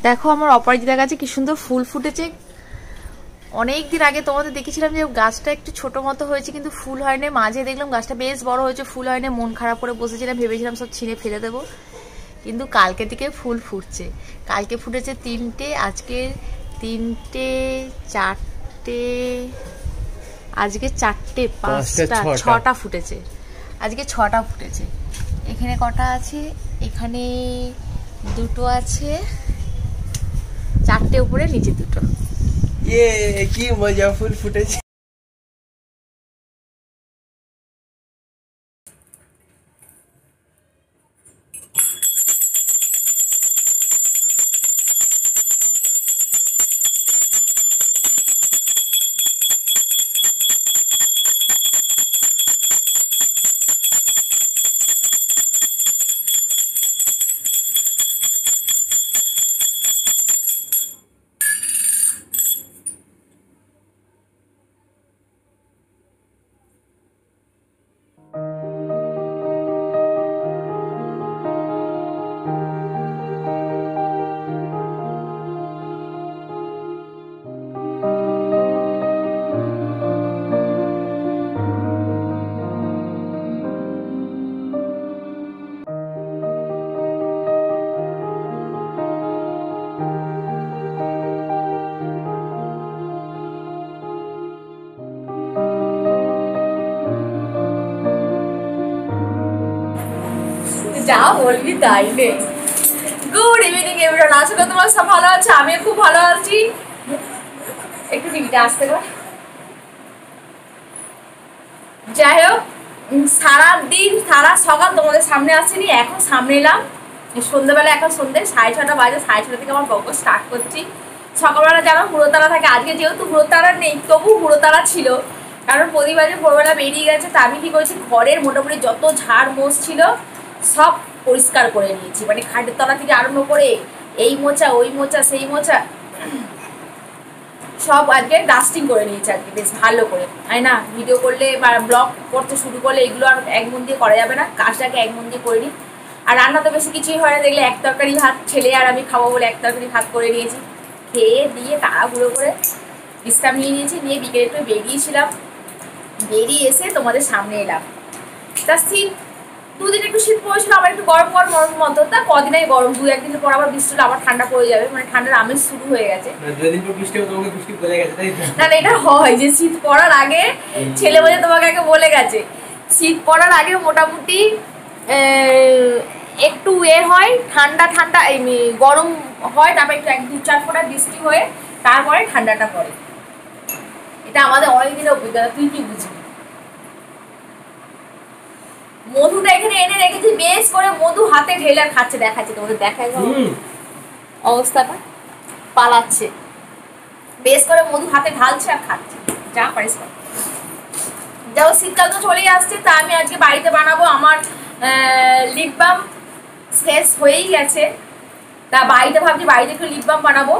দেখো আমার অপরাজিতার গাছে কি সুন্দর ফুল ফুটেছে। অনেক দিন আগে তোমাদের দেখেছিলাম যে গাছটা একটু ছোট মতো হয়েছে, কিন্তু ফুল হয়নি। মাঝে দেখলাম গাছটা বেশ বড় হয়েছে, ফুল হয়নি। মন খারাপ করে বসেছিলাম, ভেবেছিলাম সব ছিঁড়ে ফেলে দেবো, কিন্তু কালকে থেকে ফুল ফুটছে। কালকে ফুটেছে 3টে, আজকে 3টে, 4টে, আজকে 4টে, 5টা, 6টা ফুটেছে। আজকে 6টা ফুটেছে। এখানে কটা আছে? এখানে 2টো আছে, 4টে উপরে, নিচে 2টো। কি মজা, ফুল ফুটেছে। যা বলবি তাই নে। গুড ইভিনিং এভরিওয়ান, আশা করি তোমরা সব ভালো আছো। আমি খুব ভালো আছি। একটু টিভিটা আসতে কর। যাই হোক, সারাদিন সারা সকাল তোমাদের সামনে আসিনি, এখন সামনে এলাম সন্ধ্যেবেলা। এখন সন্ধ্যে 6:30 বাজে। 6:30 থেকে আমার ব্লগ স্টার্ট করছি। সকালবেলা যেন হুড়োতারা থাকে, আজকে যেহেতু হুড়োতারা নেই তবু হুড়োতারা ছিল, কারণ প্রতিবারে ভোরবেলা বেরিয়ে গেছে। তা আমি কি করেছি, ঘরের মোটামুটি যত ঝাড় মোছ ছিল সব পরিষ্কার করে নিয়েছি। মানে খাটের তলা থেকে আরম্ভ করে এই মোচা, ওই মোচা, সেই মোচা, সব আজকে ডাস্টিং করে নিয়েছি আজকে বেশ ভালো করে। তাই না, ভিডিও করলে বা ব্লগ করতে শুরু করলে এগুলো আর এক মন দিয়ে করা যাবে না, কাজটাকে এক মন দিয়ে করে নিই। আর রান্না তো বেশি কিছুই হয় না, দেখলে 1 তরকারি ভাত, ছেলে আর আমি খাবো বলে 1 তরকারি ভাত করে নিয়েছি। খেয়ে দিয়ে তাড়াহুড়ো করে বিশ্রাম নিয়ে নিয়েছি, নিয়ে বিকেলে একটু বেরিয়েছিলাম। বেরিয়ে এসে তোমাদের সামনে এলাম। তা শীত 2 দিন একটু শীত পড়েছিল, আবার একটু গরম গরম গরম মতো। তা কদিনই গরম, 2-1 দিন পর আবার বৃষ্টি হলে আবার ঠান্ডা পড়ে যাবে, মানে ঠান্ডার আমেজ শুরু হয়ে গেছে। না এটা হয় যে শীত পড়ার আগে ছেলে বলে তোমাকে আগে বলে গেছে, শীত পড়ার আগে মোটামুটি একটু হয়, ঠান্ডা ঠান্ডা গরম হয়, তারপর একটু 1-2-4 ফোঁটা বৃষ্টি হয়ে তারপরে ঠান্ডাটা পড়ে। এটা আমাদের অনেকদিনের অভিজ্ঞতা, তুই কি বুঝবি। মধুটা এখানে এনে রেখেছি, বেশ করে মধু হাতে ঢেলে খাচ্ছে, দেখাচ্ছে তোমাদের, দেখাই অবস্থাটা, পালাচ্ছে, বেশ করে মধু হাতে ঢালছে আর খাচ্ছে, যা পারিস। যাও, শীতকাল তো চলেই আসছে। তা আমি আজকে বাড়িতে বানাবো। আমার লিপ বাম শেষ হয়েই গেছে, তা বাড়িতে ভাবছি বাড়িতে একটু লিপ বাম বানাবো।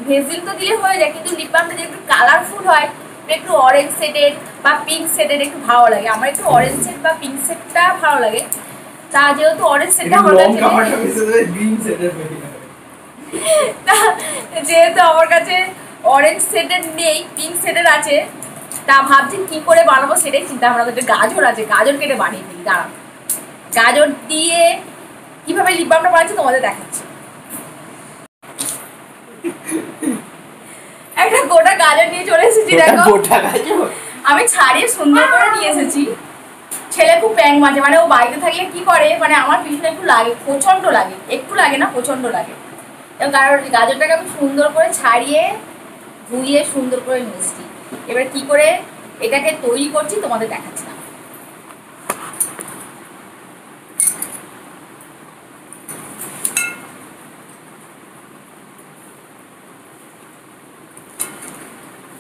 ভেজিল তো দিলে হয়ে যায়, কিন্তু লিপ বামটা যে একটু কালারফুল হয়, একটু অরেঞ্জ শেডের বা পিঙ্ক শেডের একটু ভালো লাগে। আমার একটু অরেঞ্জ শেড বা পিঙ্ক শেডটা ভালো লাগে। তা যেহেতু অরেঞ্জ শেডটা আমার কাছে, যেহেতু আমার কাছে অরেঞ্জ শেডের নেই, পিঙ্ক শেডের আছে, তা ভাবছি কি করে বানাবো সেটাই চিন্তা ভাবনা করছি। গাজর আছে, গাজর কেটে বানিয়ে দিই, দাঁড়াও। গাজর দিয়ে কিভাবে লিপ বামটা বানাচ্ছি তোমাদের দেখাচ্ছি। একটা গোটা গাজর নিয়ে চলে এসেছি, দেখো আমি ছাড়িয়ে সুন্দর করে নিয়ে এসেছি। ছেলে খুব প্যাং মাঝে, মানে ও বাড়িতে থাকলে কি করে, মানে আমার পিছনে একটু লাগে, প্রচন্ড লাগে, একটু লাগে না, প্রচন্ড লাগে। কারণ গাজরটাকে আমি সুন্দর করে ছাড়িয়ে ধুইয়ে সুন্দর করে নিয়েছি। এবার কি করে এটাকে তৈরি করছি তোমাদের দেখাচ্ছি না।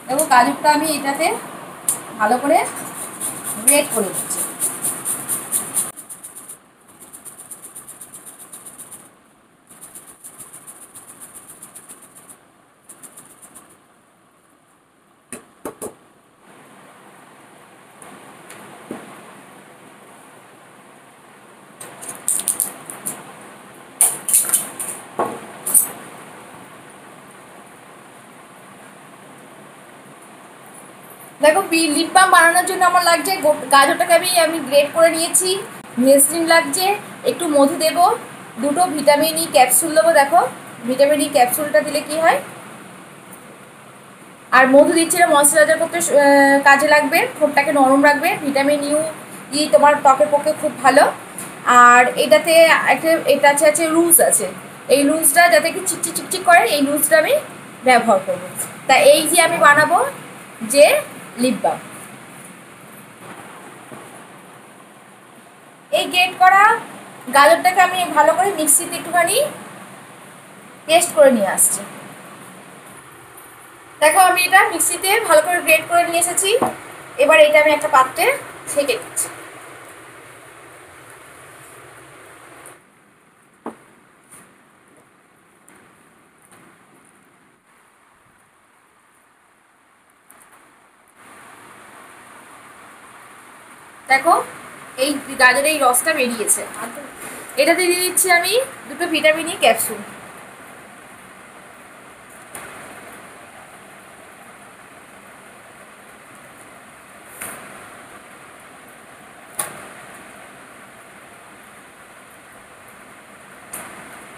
দেখো গাজরটা আমি এটাতে ভালো করে গ্রেট করে দিচ্ছি। দেখো লিপ বাম বানানোর জন্য আমার লাগছে গাজরটাকে আমি গ্রেট করে নিয়েছি, ভেসলিন লাগছে, একটু মধু দেবো, দুটো ভিটামিন ই ক্যাপসুল দেবো। দেখো ভিটামিন ই ক্যাপসুলটা দিলে কি হয়, আর মধু দিচ্ছি না, ময়শ্চারাইজার করতে কাজে লাগবে, ঠোঁটটাকে নরম রাখবে। ভিটামিন ই তোমার ত্বকের পক্ষে খুব ভালো। আর এটাতে একটা এটা আছে রুজ আছে, এই রুজটা যাতে কি চিকচিক চিকচিক করে, এই রুজটা আমি ব্যবহার করবো। তা এই যে আমি বানাবো যে লিপ বাম, এই গ্রেট করা গাজরটাকে আমি ভালো করে মিক্সিতে একটুখানি পেস্ট করে নিয়ে আসছি। দেখো আমি এটা মিক্সিতে ভালো করে গ্রেট করে নিয়ে এসেছি। এবার এটা আমি একটা পাত্রে ছেঁকে দিচ্ছি। দেখো এই গাজরের এই রসটা বেরিয়েছে, এটাতে দিয়ে দিচ্ছি আমি দুটো ভিটামিন ই ক্যাপসুল।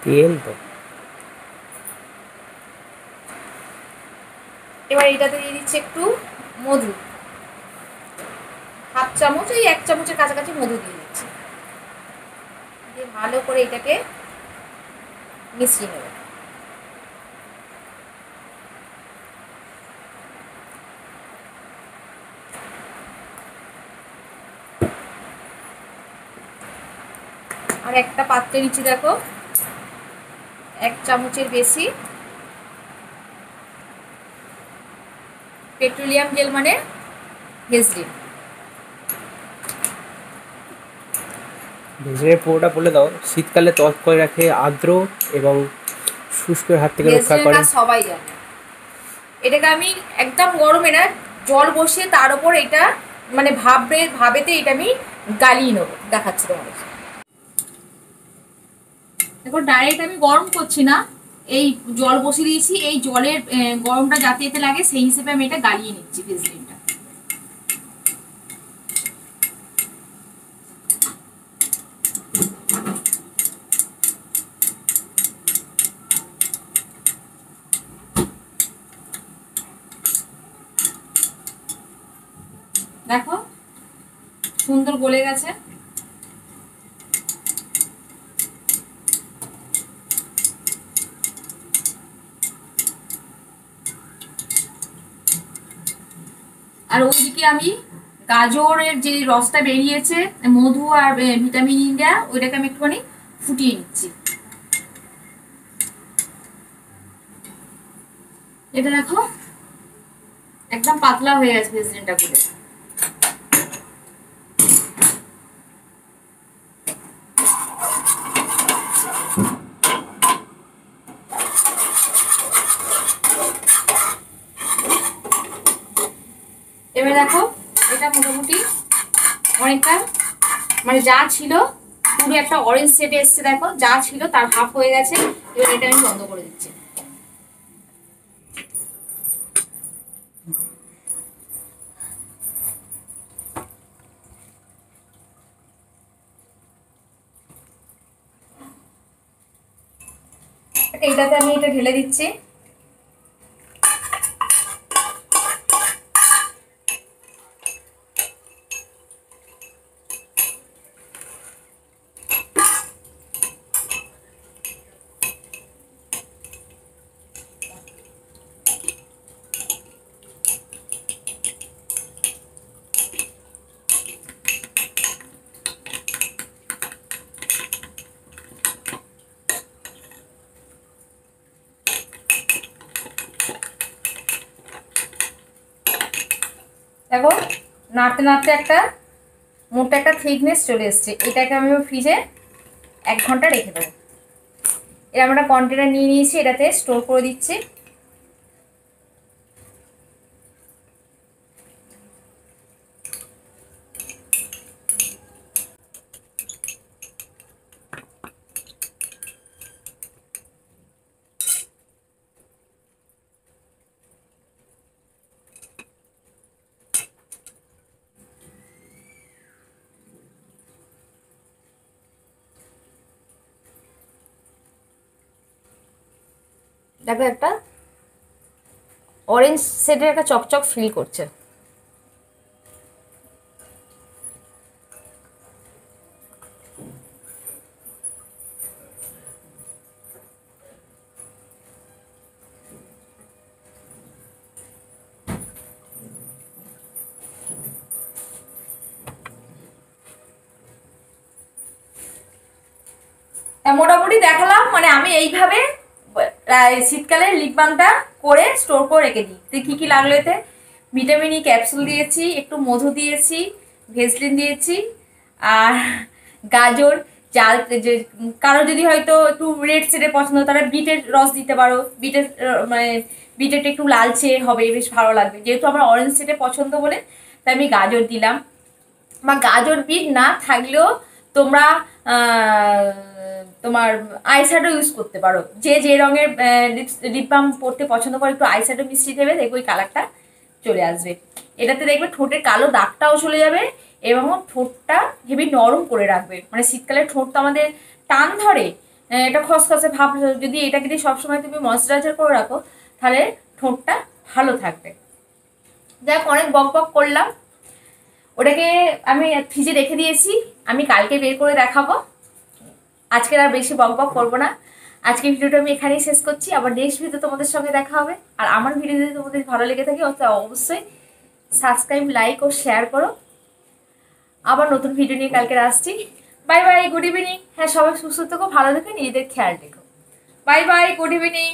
তেল তো এবার এটাতে দিয়ে দিচ্ছি একটু মধু, হাফ চামচ, ওই 1 চামচের কাছাকাছি মধু দিয়ে দিচ্ছি, দিয়ে ভালো করে এটাকে মিশিয়ে নেব। আর একটা পাত্রে নিচ্ছি দেখো 1 চামচের বেশি পেট্রোলিয়াম জেল, মানে ভেসলিন। ভেজে পুরোটা বলে দাও। শীতকালে ত্বক করে রাখে আর্দ্র এবং শুষ্কের হাত থেকে রক্ষা করে। সবাই জানে। এটাকে আমি একদম গরমে না, জল বসিয়ে তার উপর এটা মানে ভাবেতে এটা আমি গালিয়ে নেবো, দেখাচ্ছি তোমাদের। দেখো ডাইরেক্ট আমি গরম করছি না, এই জল বসিয়ে দিয়েছি, এই জলের গরমটা যাতে এতে লাগে সেই হিসেবে আমি এটা গালিয়ে নিচ্ছি ভেসলিনটা। দেখো সুন্দর গলে গেছে। আর ওইদিকে আমি গাজরের যে রসটা বেরিয়েছে, মধু আর ভিটামিন ইটা, ওইটাকে আমি একটুখানি ফুটিয়ে নিচ্ছি। এটা দেখো একদম পাতলা হয়ে গেছে ভেসলিনটা গুলে। এবার দেখো এটা মোটামুটি অনেকটা মানে যা ছিল পুরো একটা অরেঞ্জ শেডে এসছে, দেখো যা ছিল তার হাফ হয়ে গেছে। এবার এটা আমি বন্ধ করে দিচ্ছি। এইটাতে আমি এটা ঢেলে দিচ্ছি। দেখো নাড়তে নাড়তে একটা মোটা একটা থিকনেস চলে এসছে। এটাকে আমি ফ্রিজে 1 ঘন্টা রেখে দেবো। এরকম একটা কন্টেনার নিয়ে নিয়েছি, এটাতে স্টোর করে দিচ্ছি। দেখো একটা অরেঞ্জ শেডের একটা চকচক ফিল করছে। মোটামুটি দেখালাম, মানে আমি এইভাবে শীতকালে লিপ বামটা করে স্টোর করে রেখে দিই। তো কী কী লাগলো এতে, ভিটামিন ই ক্যাপসুল দিয়েছি, একটু মধু দিয়েছি, ভেসলিন দিয়েছি, আর গাজর, চাল, যে কারো যদি হয়তো একটু রেড শেডের পছন্দ তারা বিটের রস দিতে পারো, বিটের মানে বিটেরটা একটু লালচে হবে, বেশ ভালো লাগবে। যেহেতু আমার অরেঞ্জ শেডে পছন্দ বলে তাই আমি গাজর দিলাম। বা গাজর বিট না থাকলেও তোমরা তোমার আইশ্যাডো ইউজ করতে পারো, যে যে রঙের লিপ বাম পরতে পছন্দ করে একটু আইশ্যাডো মিশিয়ে দেবে, দেখবে ওই কালারটা চলে আসবে। এটাতে দেখবে ঠোঁটের কালো দাগটাও চলে যাবে এবং ঠোঁটটা হেবি নরম করে রাখবে। মানে শীতকালে ঠোঁট তো আমাদের টান ধরে, এটা খসখসে ভাব, যদি এটাকে দিয়ে সবসময় তুমি ময়শ্চারাইজার করে রাখো তাহলে ঠোঁটটা ভালো থাকবে। দেখ অনেক বক বক করলাম, ওটাকে আমি ফ্রিজে রেখে দিয়েছি, আমি কালকে বের করে দেখাবো। আজকে আর বেশি বক বক করবো না, আজকে ভিডিওটা আমি এখানেই শেষ করছি। আবার নেক্সট ভিডিও তোমাদের সঙ্গে দেখা হবে। আর আমার ভিডিও যদি তোমাদের ভালো লেগে থাকে অবশ্যই সাবস্ক্রাইব, লাইক ও শেয়ার করো। আবার নতুন ভিডিও নিয়ে কালকে আসছি। Bye bye, good evening. হ্যাঁ, সবাই সুস্থ থেকো, ভালো থেকো, নিজেদের খেয়াল রেখো। Bye bye, good evening.